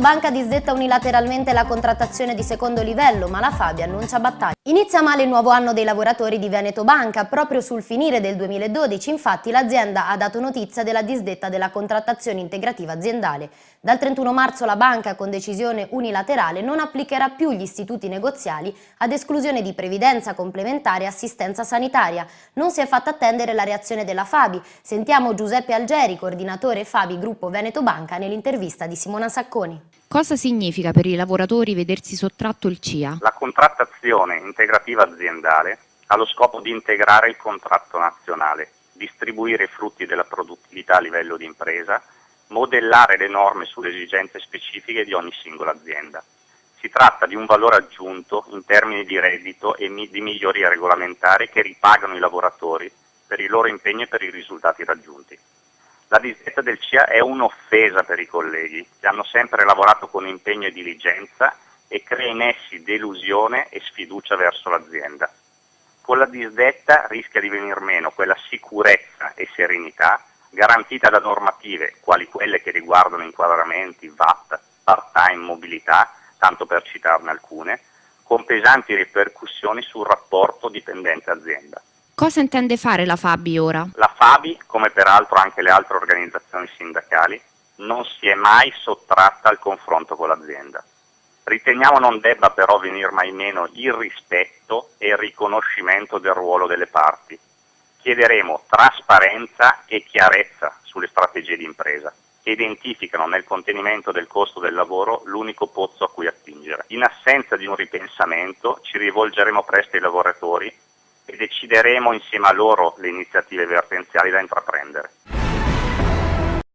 Banca disdetta unilateralmente la contrattazione di secondo livello, ma la Fabi annuncia battaglia. Inizia male il nuovo anno dei lavoratori di Veneto Banca. Proprio sul finire del 2012, infatti, l'azienda ha dato notizia della disdetta della contrattazione integrativa aziendale. Dal 31 marzo la banca, con decisione unilaterale, non applicherà più gli istituti negoziali ad esclusione di previdenza complementare e assistenza sanitaria. Non si è fatta attendere la reazione della Fabi. Sentiamo Giuseppe Algeri, coordinatore Fabi Gruppo Veneto Banca, nell'intervista di Simona Sacconi. Cosa significa per i lavoratori vedersi sottratto il CIA? La contrattazione integrativa aziendale ha lo scopo di integrare il contratto nazionale, distribuire i frutti della produttività a livello di impresa, modellare le norme sulle esigenze specifiche di ogni singola azienda. Si tratta di un valore aggiunto in termini di reddito e di migliorie regolamentari che ripagano i lavoratori per il loro impegno e per i risultati raggiunti. La disdetta del CIA è un'offesa per i colleghi che hanno sempre lavorato con impegno e diligenza e crea in essi delusione e sfiducia verso l'azienda. Con la disdetta rischia di venir meno quella sicurezza e serenità garantita da normative quali quelle che riguardano inquadramenti, VAT, part-time, mobilità, tanto per citarne alcune, con pesanti ripercussioni sul rapporto dipendente-azienda. Cosa intende fare la Fabi ora? La Fabi, come peraltro anche le altre organizzazioni sindacali, non si è mai sottratta al confronto con l'azienda. Riteniamo non debba però venir mai meno il rispetto e il riconoscimento del ruolo delle parti. Chiederemo trasparenza e chiarezza sulle strategie di impresa, che identificano nel contenimento del costo del lavoro l'unico pozzo a cui attingere. In assenza di un ripensamento ci rivolgeremo presto ai lavoratori e decideremo insieme a loro le iniziative vertenziali da intraprendere.